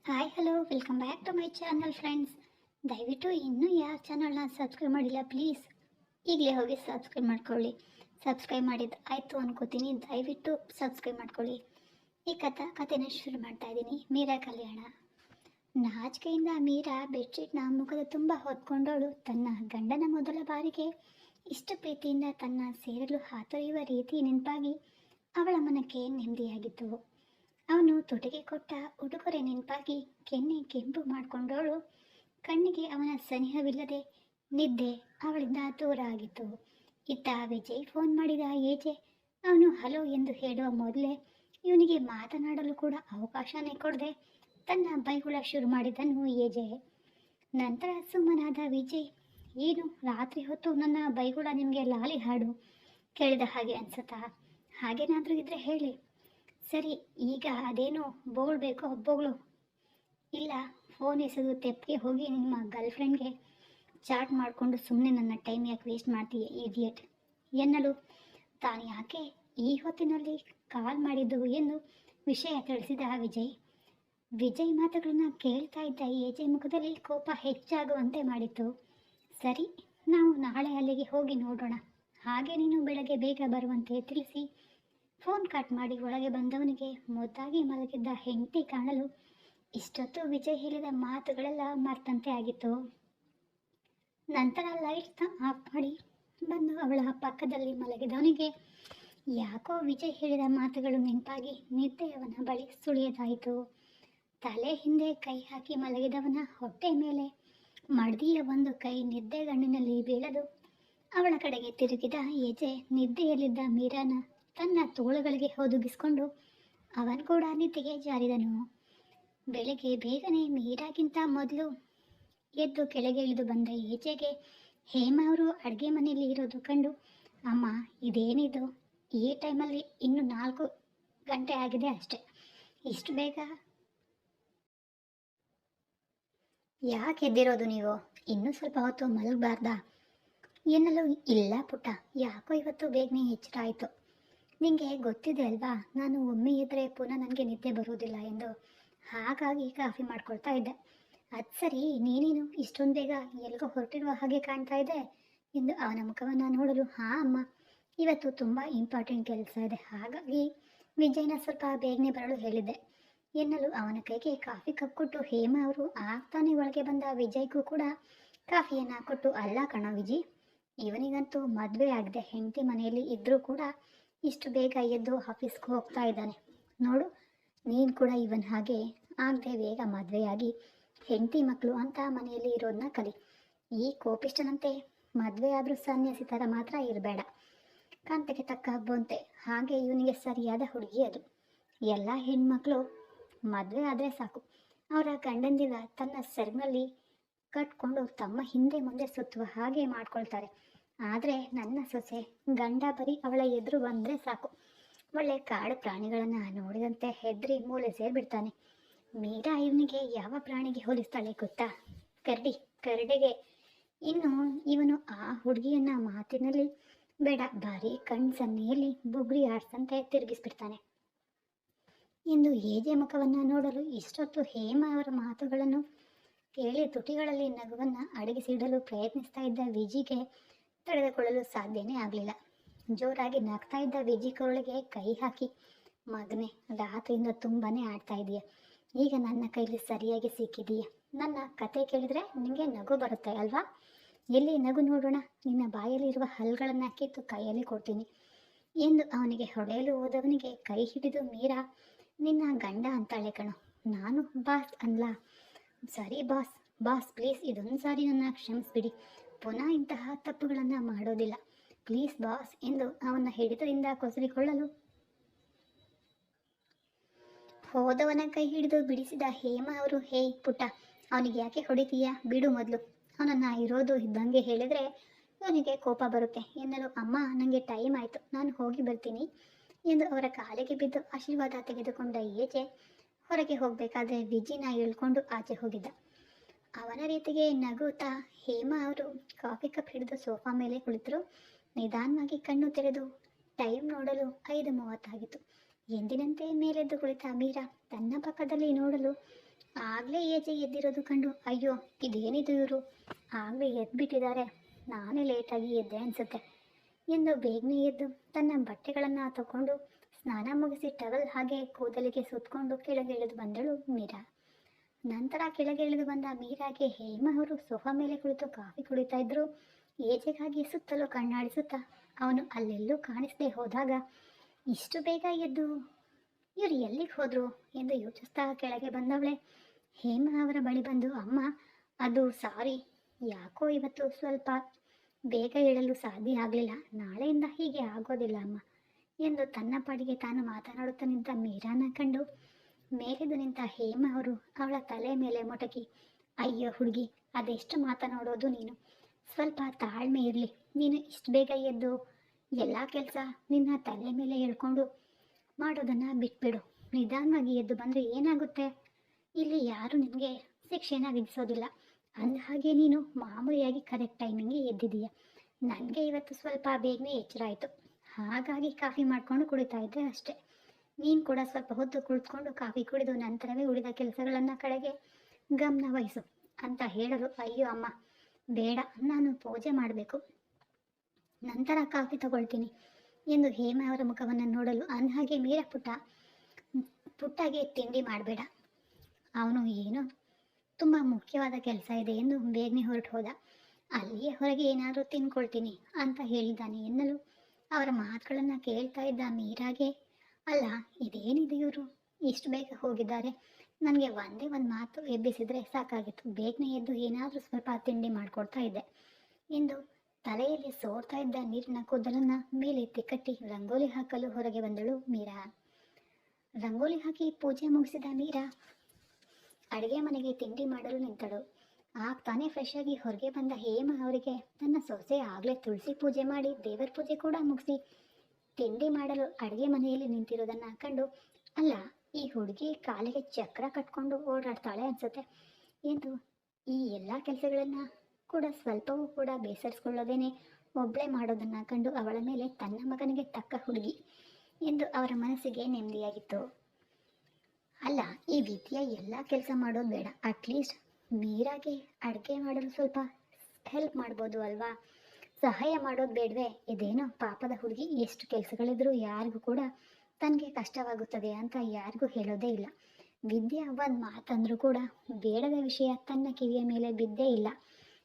Hi hello welcome back to my channel friends. ದಯವಿಟ್ಟು ಇನ್ನೂ ಯಾರು ಚಾನಲ್ನ ಸಬ್ಸ್ಕ್ರೈಬ್ ಮಾಡಿಲ್ಲ ಪ್ಲೀಸ್ ಈಗಲೇ ಹೋಗಿ ಸಬ್ಸ್ಕ್ರೈಬ್ ಮಾಡ್ಕೊಳ್ಳಿ. ಸಬ್ಸ್ಕ್ರೈಬ್ ಮಾಡಿದ್ದು ಆಯಿತು ಅನ್ಕೋತೀನಿ. ದಯವಿಟ್ಟು ಸಬ್ಸ್ಕ್ರೈಬ್ ಮಾಡ್ಕೊಳ್ಳಿ. ಈ ಕಥೆನ ಶುರು ಮಾಡ್ತಾ ಇದ್ದೀನಿ. ಮೀರಾ ಕಲ್ಯಾಣ. ನಾಚಿಕೆಯಿಂದ ಮೀರಾ ಬೆಡ್ಶೀಟ್ನ ಮುಖದ ತುಂಬ ಹೊತ್ಕೊಂಡವಳು ತನ್ನ ಗಂಡನ ಮೊದಲ ಬಾರಿಗೆ ಇಷ್ಟು ಪ್ರೀತಿಯಿಂದ ತನ್ನ ಸೇರಲು ಹಾತೊರೆಯುವ ರೀತಿ ನೆನಪಾಗಿ ಅವಳ ಮನಕ್ಕೆ ನೆಮ್ಮದಿಯಾಗಿತ್ತು. ಅವನು ತುಟಿಗೆ ಕೊಟ್ಟ ಉಡುಗೊರೆ ನೆನಪಾಗಿ ಕೆನ್ನೆ ಕೆಂಪು ಮಾಡಿಕೊಂಡವಳು ಕಣ್ಣಿಗೆ ಅವನ ಸನಿಹವಿಲ್ಲದೆ ನಿದ್ದೆ ಅವಳಿಂದ ದೂರ ಆಗಿತ್ತು. ಇತ್ತ ವಿಜಯ್ ಫೋನ್ ಮಾಡಿದ ಏಜೆ ಅವನು ಹಲೋ ಎಂದು ಹೇಳುವ ಮೊದಲೇ ಇವನಿಗೆ ಮಾತನಾಡಲು ಕೂಡ ಅವಕಾಶನೇ ಕೊಡದೆ ತನ್ನ ಬೈಗುಳ ಶುರು ಮಾಡಿದನು ಏಜೆ. ನಂತರ ಸುಮ್ಮನಾದ ವಿಜಯ್, ಏನು ರಾತ್ರಿ ಹೊತ್ತು ನನ್ನ ಬೈಗುಳ ನಿಮಗೆ ಲಾಲಿ ಹಾಡು ಕೇಳಿದ ಹಾಗೆ ಅನ್ಸುತ್ತಾ? ಹಾಗೇನಾದರೂ ಇದ್ರೆ ಹೇಳಿ. ಸರಿ, ಈಗ ಅದೇನು ಬೋಳ್ಬೇಕೋ ಬೋಗಳು. ಇಲ್ಲ, ಫೋನ್ ಎಸೆದು ತೆಪ್ಪಿಗೆ ಹೋಗಿ ನಿಮ್ಮ ಗರ್ಲ್ ಫ್ರೆಂಡ್ಗೆ ಚಾಟ್ ಮಾಡಿಕೊಂಡು ಸುಮ್ಮನೆ ನನ್ನ ಟೈಮ್ ಯಾಕೆ ವೇಸ್ಟ್ ಮಾಡ್ತೀಯ ಇಡಿಯಟ್ ಎನ್ನಲು ತಾನು ಯಾಕೆ ಈ ಹೊತ್ತಿನಲ್ಲಿ ಕಾಲ್ ಮಾಡಿದ್ದು ಎಂದು ವಿಷಯ ತಿಳಿಸಿದ ವಿಜಯ್ ಮಾತುಗಳನ್ನು ಕೇಳ್ತಾ ಇದ್ದ ಏಜೆ ಮುಖದಲ್ಲಿ ಕೋಪ ಹೆಚ್ಚಾಗುವಂತೆ ಮಾಡಿತ್ತು. ಸರಿ, ನಾವು ನಾಳೆ ಅಲ್ಲಿಗೆ ಹೋಗಿ ನೋಡೋಣ. ಹಾಗೆ ನೀನು ಬೆಳಗ್ಗೆ ಬೇಗ ಬರುವಂತೆ ತಿಳಿಸಿ ಫೋನ್ ಕಟ್ ಮಾಡಿ ಒಳಗೆ ಬಂದವನಿಗೆ ಮುದ್ದಾಗಿ ಮಲಗಿದ್ದ ಹೆಂಡತಿ ಕಾಣಲು ಇಷ್ಟೊತ್ತು ವಿಜಯ್ ಹೇಳಿದ ಮಾತುಗಳೆಲ್ಲ ಮರ್ತಂತೆ ಆಗಿತ್ತು. ನಂತರ ಲೈಟ್ಸ್ನ ಆಫ್ ಮಾಡಿ ಬಂದು ಅವಳ ಪಕ್ಕದಲ್ಲಿ ಮಲಗಿದವನಿಗೆ ಯಾಕೋ ವಿಜಯ್ ಹೇಳಿದ ಮಾತುಗಳು ನೆನಪಾಗಿ ನಿದ್ದೆಯವನ ಬಳಿ ಸುಳಿಯದಾಯಿತು. ತಲೆ ಹಿಂದೆ ಕೈ ಹಾಕಿ ಮಲಗಿದವನ ಹೊಟ್ಟೆ ಮೇಲೆ ಮಡ್ದಿಯ ಒಂದು ಕೈ ನಿದ್ದೆಗಣ್ಣಿನಲ್ಲಿ ಬೀಳಲು ಅವಳ ಕಡೆಗೆ ತಿರುಗಿದ ಏಜೆ ನಿದ್ದೆಯಲ್ಲಿದ್ದ ಮೀರಾನ ತನ್ನ ತೋಳುಗಳಿಗೆ ಒದಗಿಸಿಕೊಂಡು ಅವನು ಕೂಡ ನಿದ್ದೆಗೆ ಜಾರಿದನು. ಬೆಳಗ್ಗೆ ಬೇಗನೆ ಮೀರಾಗಿಂತ ಮೊದಲು ಎದ್ದು ಕೆಳಗೆ ಇಳಿದು ಬಂದ ಏಜೆಗೆ ಹೇಮ ಅವರು ಅಡುಗೆ ಮನೆಯಲ್ಲಿ ಇರೋದು ಕಂಡು, ಅಮ್ಮ ಇದೇನಿದು, ಈ ಟೈಮಲ್ಲಿ ಇನ್ನು 4 ಗಂಟೆ ಆಗಿದೆ ಅಷ್ಟೆ, ಇಷ್ಟು ಬೇಗ ಯಾಕೆ ಎದ್ದಿರೋದು ನೀವು? ಇನ್ನೂ ಸ್ವಲ್ಪ ಹೊತ್ತು ಮಲಗಬಾರ್ದಾ ಎನ್ನಲು, ಇಲ್ಲ ಪುಟ್ಟ, ಯಾಕೋ ಇವತ್ತು ಬೇಗನೆ ಎಚ್ಚರ ಆಯಿತು. ನಿಮಗೆ ಗೊತ್ತಿದೆ ಅಲ್ವಾ, ನಾನು ಒಮ್ಮೆ ಇದ್ದರೆ ಪುನಃ ನನಗೆ ನಿದ್ದೆ ಬರುವುದಿಲ್ಲ ಎಂದು, ಹಾಗಾಗಿ ಕಾಫಿ ಮಾಡ್ಕೊಳ್ತಾ ಇದ್ದೆ. ಅದು ಸರಿ, ನೀನೇನು ಇಷ್ಟೊಂದು ಬೇಗ ಎಲ್ಲಿಗೋ ಹೊರಟಿರುವ ಹಾಗೆ ಕಾಣ್ತಾ ಇದೆ ಎಂದು ಅವನ ಮುಖವನ್ನು ನೋಡಲು, ಹಾಂ ಅಮ್ಮ, ಇವತ್ತು ತುಂಬ ಇಂಪಾರ್ಟೆಂಟ್ ಕೆಲಸ ಇದೆ, ಹಾಗಾಗಿ ವಿಜಯ್ನ ಸ್ವಲ್ಪ ಬೇಗನೆ ಬರಲು ಹೇಳಿದ್ದೆ ಎನ್ನಲು ಅವನ ಕೈಗೆ ಕಾಫಿ ಕಪ್ ಕೊಟ್ಟು ಹೇಮ ಅವರು ಆಗ್ತಾನೆ ಒಳಗೆ ಬಂದ ವಿಜಯ್ಗೂ ಕೂಡ ಕಾಫಿಯನ್ನು ಕೊಟ್ಟು, ಅಲ್ಲ ಕಣ ವಿಜಿ, ಇವನಿಗಂತೂ ಮದುವೆ ಆಗಿದೆ, ಹೆಂಡತಿ ಮನೆಯಲ್ಲಿ ಇದ್ದರೂ ಕೂಡ ಇಷ್ಟು ಬೇಗ ಎದ್ದು ಆಫೀಸ್ಗೆ ಹೋಗ್ತಾ ಇದ್ದಾನೆ ನೋಡು. ನೀನು ಕೂಡ ಇವನ್ ಹಾಗೆ ಆಗದೆ ಬೇಗ ಮದುವೆಯಾಗಿ ಹೆಂಡತಿ ಮಕ್ಕಳು ಅಂತ ಮನೆಯಲ್ಲಿ ಇರೋದನ್ನ ಕಲಿ. ಈ ಕೋಪಿಷ್ಟನಂತೆ ಮದುವೆ ಆದರೂ ಸನ್ಯಾಸಿ ಥರ ಮಾತ್ರ ಇರಬೇಡ. ಕಾಂತಕ್ಕೆ ತಕ್ಕ ಬೋಂತೆ ಹಾಗೆ ಇವನಿಗೆ ಸರಿಯಾದ ಹುಡುಗಿ ಅದು. ಎಲ್ಲ ಹೆಣ್ಮಕ್ಳು ಮದುವೆ ಆದರೆ ಸಾಕು, ಅವರ ಗಂಡಂದಿರ ತನ್ನ ಸೆರಗಿನಲ್ಲಿ ಕಟ್ಕೊಂಡು ತಮ್ಮ ಹಿಂದೆ ಮುಂದೆ ಸುತ್ತುವ ಹಾಗೆ ಮಾಡ್ಕೊಳ್ತಾರೆ. ಆದರೆ ನನ್ನ ಸೊಸೆ ಗಂಡ ಬರೀ ಅವಳ ಎದುರು ಬಂದರೆ ಸಾಕು, ಒಳ್ಳೆ ಕಾಡು ಪ್ರಾಣಿಗಳನ್ನು ನೋಡಿದಂತೆ ಹೆದರಿ ಮೂಲೆ ಸೇರಿಬಿಡ್ತಾನೆ. ಮೀರಾ ಇವನಿಗೆ ಯಾವ ಪ್ರಾಣಿಗೆ ಹೋಲಿಸ್ತಾಳೆ ಗೊತ್ತಾ? ಕರಡಿಗೆ. ಇನ್ನು ಇವನು ಆ ಹುಡುಗಿಯನ್ನ ಮಾತಿನಲ್ಲಿ ಬೇಡ, ಬಾರಿ ಕಣ್ ಸನ್ನೆಯಲ್ಲಿ ಬುಗ್ರಿ ಆಡ್ಸಂತೆ ತಿರುಗಿಸ್ಬಿಡ್ತಾನೆ ಎಂದು ಏಜೆ ಮುಖವನ್ನು ನೋಡಲು ಇಷ್ಟೊತ್ತು ಹೇಮ ಅವರ ಮಾತುಗಳನ್ನು ಕೇಳಿ ತುಟಿಗಳಲ್ಲಿ ನಗುವನ್ನು ಅಡಗಿಸಿಡಲು ಪ್ರಯತ್ನಿಸ್ತಾ ಇದ್ದ ವಿಜಿಗೆ ತಡೆದುಕೊಳ್ಳಲು ಸಾಧ್ಯನೇ ಆಗಲಿಲ್ಲ. ಜೋರಾಗಿ ನಗ್ತಾ ಇದ್ದ ವಿಜಿ ಕೊರಳಿಗೆ ಕೈ ಹಾಕಿ, ಮಗನೇ, ರಾತ್ರಿಯಿಂದ ತುಂಬಾನೇ ಆಡ್ತಾ ಇದೆಯಾ, ಈಗ ನನ್ನ ಕೈಲಿ ಸರಿಯಾಗಿ ಸಿಕ್ಕಿದೀಯ. ನನ್ನ ಕತೆ ಕೇಳಿದ್ರೆ ನಿಮಗೆ ನಗು ಬರುತ್ತೆ ಅಲ್ವಾ? ಎಲ್ಲಿ ನಗು ನೋಡೋಣ, ನಿನ್ನ ಬಾಯಲ್ಲಿರುವ ಹಲ್ಗಳನ್ನು ಕಿತ್ತು ಕೈಯಲ್ಲಿ ಕೊಡ್ತೀನಿ ಎಂದು ಅವನಿಗೆ ಹೊಡೆಯಲು ಹೋದವನಿಗೆ ಕೈ ಹಿಡಿದು ಮೀರಾ, ನಿನ್ನ ಗಂಡ ಅಂತಾಳೆ ಕಣೋ, ನಾನು ಬಾಸ್ ಅನ್ಲಾ? ಸರಿ ಬಾಸ್ ಪ್ಲೀಸ್, ಇದೊಂದು ಸಾರಿ ನನ್ನ ಕ್ಷಮಿಸ್ಬಿಡಿ, ಪುನಃ ಇಂತಹ ತಪ್ಪುಗಳನ್ನು ಮಾಡೋದಿಲ್ಲ ಪ್ಲೀಸ್ ಬಾಸ್ ಎಂದು ಅವನ ಹಿಡಿತದಿಂದ ಕೊಸರಿಕೊಳ್ಳಲು ಹೋದವನ ಕೈ ಹಿಡಿದು ಬಿಡಿಸಿದ ಹೇಮ ಅವರು, ಹೇಯ್ ಪುಟ್ಟ, ಅವನಿಗೆ ಯಾಕೆ ಹೊಡಿತೀಯಾ, ಬಿಡು ಮೊದಲು, ಅವನನ್ನು ಇರೋದು ಇದ್ದಂಗೆ ಹೇಳಿದರೆ ಅವನಿಗೆ ಕೋಪ ಬರುತ್ತೆ ಎನ್ನಲು, ಅಮ್ಮ ನನಗೆ ಟೈಮ್ ಆಯಿತು, ನಾನು ಹೋಗಿ ಬರ್ತೀನಿ ಎಂದು ಅವರ ಕಾಲಿಗೆ ಬಿದ್ದು ಆಶೀರ್ವಾದ ತೆಗೆದುಕೊಂಡ ಏಜೆ ಹೊರಗೆ ಹೋಗಬೇಕಾದ್ರೆ ವಿಜಿನ ಇಳ್ಕೊಂಡು ಆಚೆ ಹೋಗಿದ್ದ. ಅವನ ರೀತಿಗೆ ನಗುತ್ತಾ ಹೇಮ ಅವರು ಕಾಫಿ ಕಪ್ ಹಿಡಿದು ಸೋಫಾ ಮೇಲೆ ಕುಳಿತರು. ನಿಧಾನವಾಗಿ ಕಣ್ಣು ತೆರೆದು ಟೈಮ್ ನೋಡಲು 5:30 ಆಗಿತ್ತು. ಎಂದಿನಂತೆ ಮೇಲೆದ್ದು ಕುಳಿತ ಮೀರಾ ತನ್ನ ಪಕ್ಕದಲ್ಲಿ ನೋಡಲು ಆಗಲೇ ಏಜೆ ಎದ್ದಿರೋದು ಕಂಡು, ಅಯ್ಯೋ ಇದೇನಿದು ಇವರು ಆಗಲೇ ಎದ್ಬಿಟ್ಟಿದ್ದಾರೆ, ನಾನೇ ಲೇಟಾಗಿ ಎದ್ದೆ ಅನಿಸುತ್ತೆ ಎಂದು ಬೇಗನೆ ಎದ್ದು ತನ್ನ ಬಟ್ಟೆಗಳನ್ನು ತಗೊಂಡು ಸ್ನಾನ ಮುಗಿಸಿ ಟವಲ್ ಹಾಗೆ ಕೂದಲಿಗೆ ಸುತ್ತಕೊಂಡು ಕೆಳಗೆ ಇಳಿದು ಬಂದಳು ಮೀರಾ. ನಂತರ ಕೆಳಗೆ ಇಳಿದು ಬಂದ ಮೀರಾಗೆ ಹೇಮ ಅವರು ಸೋಫಾ ಮೇಲೆ ಕುಳಿತು ಕಾಫಿ ಕುಡಿತಾ ಇದ್ರು. ಏಜೆಗಾಗಿ ಸುತ್ತಲೂ ಕಣ್ಣಾಡಿಸುತ್ತಾ ಅವನು ಅಲ್ಲೆಲ್ಲೂ ಕಾಣಿಸದೆ ಹೋದಾಗ, ಇಷ್ಟು ಬೇಗ ಎದ್ದು ಇವರು ಎಲ್ಲಿಗೆ ಹೋದ್ರು ಎಂದು ಯೋಚಿಸ್ತಾ ಕೆಳಗೆ ಬಂದವಳೆ ಹೇಮ ಅವರ ಬಳಿ ಬಂದು, ಅಮ್ಮ ಅದು ಸಾರಿ, ಯಾಕೋ ಇವತ್ತು ಸ್ವಲ್ಪ ಬೇಗ ಏಳಲು ಸಾಧ್ಯ ಆಗಲಿಲ್ಲ, ನಾಳೆಯಿಂದ ಹೀಗೆ ಆಗೋದಿಲ್ಲ ಅಮ್ಮ ಎಂದು ತನ್ನ ಪಾಡಿಗೆ ತಾನು ಮಾತನಾಡುತ್ತಾ ನಿಂತ ಮೀರಾನ ಕಂಡು ಮೇಲೆದು ನಿಂತ ಹೇಮ ಅವರು ಅವಳ ತಲೆ ಮೇಲೆ ಮೊಟಕಿ, ಅಯ್ಯೋ ಹುಡುಗಿ, ಅದೆಷ್ಟು ಮಾತನಾಡೋದು ನೀನು, ಸ್ವಲ್ಪ ತಾಳ್ಮೆ ಇರಲಿ, ನೀನು ಇಷ್ಟು ಬೇಗ ಎದ್ದು ಎಲ್ಲ ಕೆಲಸ ನಿನ್ನ ತಲೆ ಮೇಲೆ ಹೇಳ್ಕೊಂಡು ಮಾಡೋದನ್ನು ಬಿಟ್ಬಿಡು, ನಿಧಾನವಾಗಿ ಎದ್ದು ಬಂದರೆ ಏನಾಗುತ್ತೆ, ಇಲ್ಲಿ ಯಾರು ನಿನಗೆ ಶಿಕ್ಷೆನ ವಿಧಿಸೋದಿಲ್ಲ, ಅಂದ ಹಾಗೆ ನೀನು ಮಾಮೂಲಿಯಾಗಿ ಕರೆಕ್ಟ್ ಟೈಮಿಂಗ್ಗೆ ಎದ್ದಿದೀಯ, ನನಗೆ ಇವತ್ತು ಸ್ವಲ್ಪ ಬೇಗನೆ ಎಚ್ಚರ ಆಯಿತು, ಹಾಗಾಗಿ ಕಾಫಿ ಮಾಡಿಕೊಂಡು ಕುಡಿತಾ ಇದ್ದೆ ಅಷ್ಟೆ, ನೀನು ಕೂಡ ಸ್ವಲ್ಪ ಹೊತ್ತು ಕುಳಿತುಕೊಂಡು ಕಾಫಿ ಕುಡಿದು ನಂತರವೇ ಉಳಿದ ಕೆಲಸಗಳನ್ನು ಕಡೆಗೆ ಗಮನ ವಹಿಸು ಅಂತ ಹೇಳಲು, ಅಯ್ಯೋ ಅಮ್ಮ ಬೇಡ, ನಾನು ಪೂಜೆ ಮಾಡಬೇಕು, ನಂತರ ಕಾಫಿ ತಗೊಳ್ತೀನಿ ಎಂದು ಹೇಮ ಅವರ ಮುಖವನ್ನು ನೋಡಲು, ಅಂದಹಾಗೆ ಮೀರಾ ಪುಟ್ಟಗೆ ತಿಂಡಿ ಮಾಡಬೇಡ, ಅವನು ಏನೋ ತುಂಬ ಮುಖ್ಯವಾದ ಕೆಲಸ ಇದೆ ಎಂದು ಬೇಗನೆ ಹೊರಟು ಹೋದ, ಅಲ್ಲಿಯೇ ಹೊರಗೆ ಏನಾದರೂ ತಿನ್ಕೊಳ್ತೀನಿ ಅಂತ ಹೇಳಿದ್ದಾನೆ ಎನ್ನಲು ಅವರ ಮಾತುಗಳನ್ನು ಕೇಳ್ತಾ ಇದ್ದ ಮೀರಾಗೆ, ಅಲ್ಲ ಇದೇನಿದೆ ಇವರು ಇಷ್ಟು ಬೇಗ ಹೋಗಿದ್ದಾರೆ, ನನಗೆ ಒಂದೇ ಒಂದು ಮಾತು ಎಬ್ಬಿಸಿದರೆ ಸಾಕಾಗಿತ್ತು, ಬೇಗನೆ ಎದ್ದು ಏನಾದರೂ ಸ್ವಲ್ಪ ತಿಂಡಿ ಮಾಡಿಕೊಡ್ತಾ ಇದ್ದೆ ಎಂದು ತಲೆಯಲ್ಲಿ ಸೋರ್ತಾ ಇದ್ದ ನೀರಿನ ಕೂದಲನ್ನು ಮೇಲೆತ್ತಿ ಕಟ್ಟಿ ರಂಗೋಲಿ ಹಾಕಲು ಹೊರಗೆ ಬಂದಳು ಮೀರಾ. ರಂಗೋಲಿ ಹಾಕಿ ಪೂಜೆ ಮುಗಿಸಿದ ಮೀರಾ ಅಡುಗೆ ಮನೆಗೆ ತಿಂಡಿ ಮಾಡಲು ನಿಂತಳು. ಆಗ ತಾನೇ ಫ್ರೆಶ್ ಆಗಿ ಹೊರಗೆ ಬಂದ ಹೇಮ ಅವರಿಗೆ ತನ್ನ ಸೊಸೆ ಆಗಲೇ ತುಳಸಿ ಪೂಜೆ ಮಾಡಿ ದೇವರ ಪೂಜೆ ಕೂಡ ಮುಗಿಸಿ ತಿಂಡಿ ಮಾಡಲು ಅಡುಗೆ ಮನೆಯಲ್ಲಿ ನಿಂತಿರೋದನ್ನು ಕಂಡು, ಅಲ್ಲ ಈ ಹುಡುಗಿ ಕಾಲಿಗೆ ಚಕ್ರ ಕಟ್ಕೊಂಡು ಓಡಾಡ್ತಾಳೆ ಅನ್ಸುತ್ತೆ ಎಂದು ಈ ಎಲ್ಲ ಕೆಲಸಗಳನ್ನು ಕೂಡ ಸ್ವಲ್ಪವೂ ಕೂಡ ಬೇಸರಿಸ್ಕೊಳ್ಳೋದೇನೆ ಒಬ್ಬಳೇ ಮಾಡೋದನ್ನು ಕಂಡು ಅವಳ ಮೇಲೆ ತನ್ನ ಮಗನಿಗೆ ತಕ್ಕ ಹುಡುಗಿ ಎಂದು ಅವರ ಮನಸ್ಸಿಗೆ ನೆಮ್ಮದಿಯಾಗಿತ್ತು. ಅಲ್ಲ ಈ ವಿದ್ಯೆ ಎಲ್ಲ ಕೆಲಸ ಮಾಡೋದು ಬೇಡ, ಅಟ್ಲೀಸ್ಟ್ ಮೀರಾಗೆ ಅಡುಗೆ ಮಾಡಲು ಸ್ವಲ್ಪ ಹೆಲ್ಪ್ ಮಾಡ್ಬೋದು ಅಲ್ವಾ, ಸಹಾಯ ಮಾಡೋದು ಬೇಡವೇ, ಇದೇನೋ ಪಾಪದ ಹುಡುಗಿ, ಎಷ್ಟು ಕೆಲಸಗಳಿದ್ರೂ ಯಾರಿಗೂ ಕೂಡ ತನಗೆ ಕಷ್ಟವಾಗುತ್ತದೆ ಅಂತ ಯಾರಿಗೂ ಹೇಳೋದೇ ಇಲ್ಲ, ವಿದ್ಯೆ ಒಂದು ಮಾತಂದ್ರೂ ಕೂಡ ಬೇಡದ ವಿಷಯ ತನ್ನ ಕಿವಿಯ ಮೇಲೆ ಬಿದ್ದೇ ಇಲ್ಲ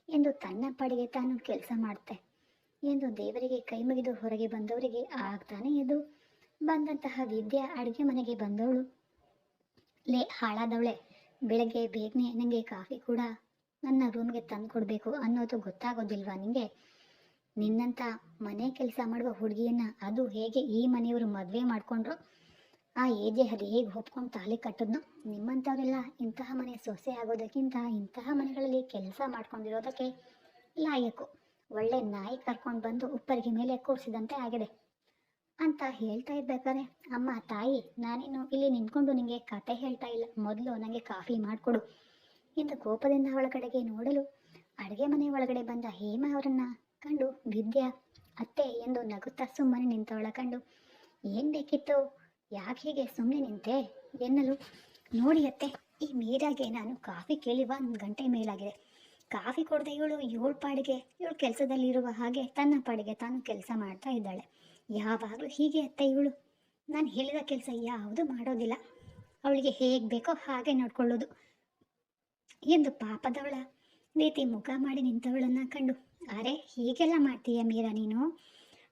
ಎಂದು ತನ್ನ ಪಾಡಿಗೆ ತಾನು ಕೆಲಸ ಮಾಡುತ್ತೆ ಎಂದು ದೇವರಿಗೆ ಕೈ ಮುಗಿದು ಹೊರಗೆ ಬಂದವರಿಗೆ ಆಗ್ತಾನೆ ಎದ್ದು ಬಂದಂತಹ ವಿದ್ಯೆ ಅಡುಗೆ ಮನೆಗೆ ಬಂದವಳು, ಲೇ ಹಾಳಾದವಳೆ, ಬೆಳಗ್ಗೆ ಬೇಗನೆ ನನಗೆ ಕಾಫಿ ಕೂಡ ನನ್ನ ರೂಮ್ಗೆ ತಂದು ಕೊಡಬೇಕು ಅನ್ನೋದು ಗೊತ್ತಾಗೋದಿಲ್ವಾ ನಿನಗೆ, ನಿನ್ನಂಥ ಮನೆ ಕೆಲಸ ಮಾಡುವ ಹುಡುಗಿಯನ್ನು ಅದು ಹೇಗೆ ಈ ಮನೆಯವರು ಮದುವೆ ಮಾಡಿಕೊಂಡ್ರು, ಆ ಏಜೆ ಅದು ಹೇಗೆ ಒಪ್ಕೊಂಡು ತಾಲಿ ಕಟ್ಟಿದ್ನೋ, ನಿಮ್ಮಂಥವರೆಲ್ಲ ಇಂತಹ ಮನೆ ಸೊಸೆ ಆಗೋದಕ್ಕಿಂತ ಇಂತಹ ಮನೆಗಳಲ್ಲಿ ಕೆಲಸ ಮಾಡ್ಕೊಂಡಿರೋದಕ್ಕೆ ಲಾಯಕು, ಒಳ್ಳೆ ನಾಯಿ ಕರ್ಕೊಂಡು ಬಂದು ಉಪ್ಪರಿಗೆ ಮೇಲೆ ಕೂರಿಸಿದಂತೆ ಆಗಿದೆ ಅಂತ ಹೇಳ್ತಾ ಇರ್ಬೇಕಾದ್ರೆ, ಅಮ್ಮ ತಾಯಿ ನಾನೇನು ಇಲ್ಲಿ ನಿಂತ್ಕೊಂಡು ನಿನಗೆ ಕತೆ ಹೇಳ್ತಾ ಇಲ್ಲ, ಮೊದಲು ನನಗೆ ಕಾಫಿ ಮಾಡಿಕೊಡು ಎಂದು ಕೋಪದಿಂದ ಅವಳ ಕಡೆಗೆ ನೋಡಲು ಅಡುಗೆ ಮನೆ ಒಳಗಡೆ ಬಂದ ಹೇಮ ಅವರನ್ನು ಕಂಡು ವಿದ್ಯಾ ಅತ್ತೆ ಎಂದು ನಗುತ್ತಾ ಸುಮ್ಮನೆ ನಿಂತವಳ ಕಂಡು, ಏನು ಬೇಕಿತ್ತು, ಯಾಕೆ ಹೀಗೆ ಸುಮ್ಮನೆ ನಿಂತೆ ಎನ್ನಲು, ನೋಡಿ ಅತ್ತೆ ಈ ಮೀರಾಗೆ ನಾನು ಕಾಫಿ ಕೇಳಿ 1 ಗಂಟೆ ಮೇಲಾಗಿದೆ, ಕಾಫಿ ಕೊಡದೆ ಇವಳು ಪಾಡಿಗೆ ಇವಳು ಕೆಲಸದಲ್ಲಿರುವ ಹಾಗೆ ತನ್ನ ಪಾಡಿಗೆ ತಾನು ಕೆಲಸ ಮಾಡ್ತಾ ಇದ್ದಾಳೆ, ಯಾವಾಗಲೂ ಹೀಗೆ ಅತ್ತೆ ಇವಳು, ನಾನು ಹೇಳಿದ ಕೆಲಸ ಯಾವುದು ಮಾಡೋದಿಲ್ಲ, ಅವಳಿಗೆ ಹೇಗೆ ಬೇಕೋ ಹಾಗೆ ನೋಡ್ಕೊಳ್ಳೋದು ಎಂದು ಪಾಪದವಳ ರೀತಿ ಮುಖ ಮಾಡಿ ನಿಂತವಳನ್ನು ಕಂಡು, ಅರೆ ಹೀಗೆಲ್ಲ ಮಾಡ್ತೀಯ ಮೀರಾ ನೀನು,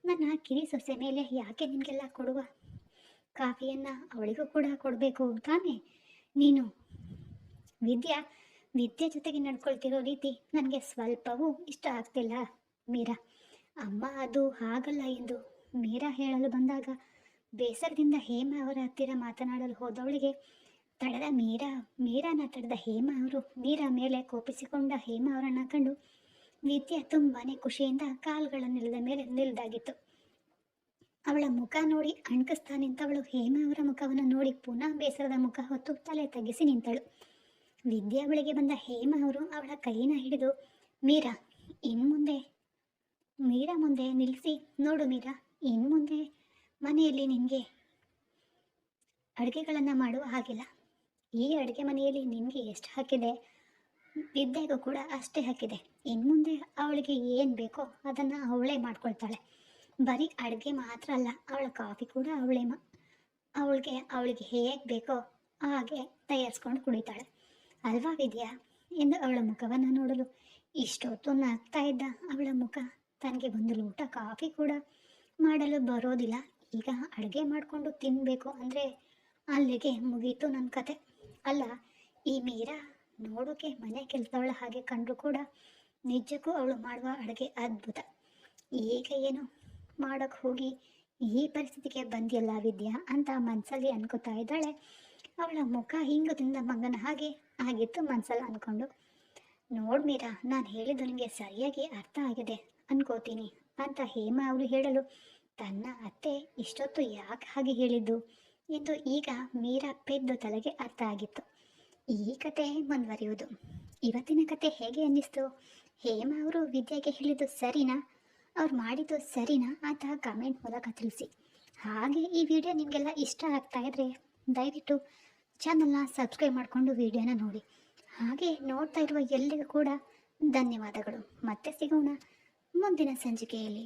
ನನ್ನ ಕಿರಿ ಸೊಸೆ ಮೇಲೆ ಯಾಕೆ ನಿಮಗೆಲ್ಲ ಕೊಡುವ ಕಾಫಿಯನ್ನು ಅವಳಿಗೂ ಕೂಡ ಕೊಡಬೇಕು ತಾನೇ ನೀನು, ವಿದ್ಯೆ ಜೊತೆಗೆ ನಡ್ಕೊಳ್ತಿರೋ ರೀತಿ ನನಗೆ ಸ್ವಲ್ಪವೂ ಇಷ್ಟ ಆಗ್ತಿಲ್ಲ ಮೀರಾ, ಅಮ್ಮ ಅದು ಹಾಗಲ್ಲ ಎಂದು ಮೀರಾ ಹೇಳಲು ಬಂದಾಗ ಬೇಸರದಿಂದ ಹೇಮ ಅವರ ಹತ್ತಿರ ಮಾತನಾಡಲು ಹೋದವಳಿಗೆ ಮೀರಾನ ತಡೆದ ಹೇಮ ಅವರು ಮೀರಾ ಮೇಲೆ ಕೋಪಿಸಿಕೊಂಡ ಹೇಮ ಅವರನ್ನು ಕಂಡು ವಿದ್ಯೆ ತುಂಬಾ ಖುಷಿಯಿಂದ ಕಾಲುಗಳ ನೆಲದ ಮೇಲೆ ನಿಲ್ದಾಗಿತ್ತು. ಅವಳ ಮುಖ ನೋಡಿ ಅಣ್ಕಿಸ್ತಾ ನಿಂತವಳು ಹೇಮ ಅವರ ಮುಖವನ್ನು ನೋಡಿ ಪುನಃ ಬೇಸರದ ಮುಖ ಹೊತ್ತು ತಲೆ ತಗ್ಗಿಸಿ ನಿಂತಳು. ವಿದ್ಯಾ ಬಳಿಗೆ ಬಂದ ಹೇಮ ಅವರು ಅವಳ ಕೈನ ಹಿಡಿದು, ಮೀರಾ ಮುಂದೆ ನಿಲ್ಲಿಸಿ ನೋಡು ಮೀರಾ, ಇನ್ನು ಮುಂದೆ ಮನೆಯಲ್ಲಿ ನಿನಗೆ ಅಡುಗೆಗಳನ್ನು ಮಾಡುವ ಹಾಗಿಲ್ಲ. ಈ ಅಡುಗೆ ಮನೆಯಲ್ಲಿ ನಿನಗೆ ಎಷ್ಟು ಹಾಕಿದೆ, ವಿದ್ಯೆಗೂ ಕೂಡ ಅಷ್ಟೇ ಹಾಕಿದೆ. ಇನ್ನು ಮುಂದೆ ಅವಳಿಗೆ ಏನು ಬೇಕೋ ಅದನ್ನು ಅವಳೇ ಮಾಡ್ಕೊಳ್ತಾಳೆ. ಬರೀ ಅಡುಗೆ ಮಾತ್ರ ಅಲ್ಲ, ಅವಳ ಕಾಫಿ ಕೂಡ ಅವಳಿಗೆ ಹೇಗೆ ಬೇಕೋ ಹಾಗೆ ತಯಾರಿಸ್ಕೊಂಡು ಕುಡಿತಾಳೆ ಅಲ್ವಾ ವಿದ್ಯಾ ಎಂದು ಅವಳ ಮುಖವನ್ನು ನೋಡಲು ಇಷ್ಟೊತ್ತು ನಗ್ತಾ ಇದ್ದ ಅವಳ ಮುಖ ತನಗೆ ಒಂದು ಲೋಟ ಕಾಫಿ ಕೂಡ ಮಾಡಲು ಬರೋದಿಲ್ಲ, ಈಗ ಅಡುಗೆ ಮಾಡಿಕೊಂಡು ತಿನ್ನಬೇಕು ಅಂದರೆ ಅಲ್ಲಿಗೆ ಮುಗೀತು ನನ್ನ ಕತೆ. ಅಲ್ಲ, ಈ ಮೀರಾ ನೋಡೋಕೆ ಮನೆ ಕೆಲಸದವಳ ಹಾಗೆ ಕಂಡ್ರು ಕೂಡ ನಿಜಕ್ಕೂ ಅವಳು ಮಾಡುವ ಅಡುಗೆ ಅದ್ಭುತ. ಈಗ ಏನು ಮಾಡೋಕ್ಕೆ ಹೋಗಿ ಈ ಪರಿಸ್ಥಿತಿಗೆ ಬಂದಿಲ್ಲ ವಿದ್ಯಾ ಅಂತ ಮನಸ್ಸಲ್ಲಿ ಅನ್ಕೋತಾ ಇದ್ದಾಳೆ. ಅವಳ ಮುಖ ಹಿಂಗು ತಿಂದ ಮಗನ ಹಾಗೆ ಆಗಿತ್ತು ಮನಸ್ಸಲ್ಲಿ ಅಂದ್ಕೊಂಡು. ನೋಡ್ ಮೀರಾ, ನಾನು ಹೇಳಿದ್ದು ನಿಮಗೆ ಸರಿಯಾಗಿ ಅರ್ಥ ಆಗಿದೆ ಅನ್ಕೋತೀನಿ ಅಂತ ಹೇಮಾ ಅವರು ಹೇಳಲು ತನ್ನ ಅತ್ತೆ ಇಷ್ಟೊತ್ತು ಯಾಕೆ ಹಾಗೆ ಹೇಳಿದ್ದು ಎಂದು ಈಗ ಮೀರಾ ಪೆದ್ದು ತಲೆಗೆ ಅರ್ಥ ಆಗಿತ್ತು. ಈ ಕತೆ ಮುಂದುವರಿಯುವುದು. ಇವತ್ತಿನ ಕತೆ ಹೇಗೆ ಅನ್ನಿಸ್ತು? ಹೇಮಾ ಅವರು ವಿದ್ಯೆಗೆ ಹೇಳಿದ್ದು ಸರಿನಾ, ಅವ್ರು ಮಾಡಿದ್ದು ಸರಿನಾ ಅಂತ ಕಮೆಂಟ್ ಮೂಲಕ ತಿಳಿಸಿ. ಹಾಗೆ ಈ ವಿಡಿಯೋ ನಿಮಗೆಲ್ಲ ಇಷ್ಟ ಆಗ್ತಾ ಇದ್ರೆ ದಯವಿಟ್ಟು ಚಾನಲ್ನ ಸಬ್ಸ್ಕ್ರೈಬ್ ಮಾಡಿಕೊಂಡು ವಿಡಿಯೋನ ನೋಡಿ. ಹಾಗೆ ನೋಡ್ತಾ ಇರುವ ಎಲ್ಲರಿಗೂ ಕೂಡ ಧನ್ಯವಾದಗಳು. ಮತ್ತೆ ಸಿಗೋಣ ಮುಂದಿನ ಸಂಚಿಕೆಯಲ್ಲಿ.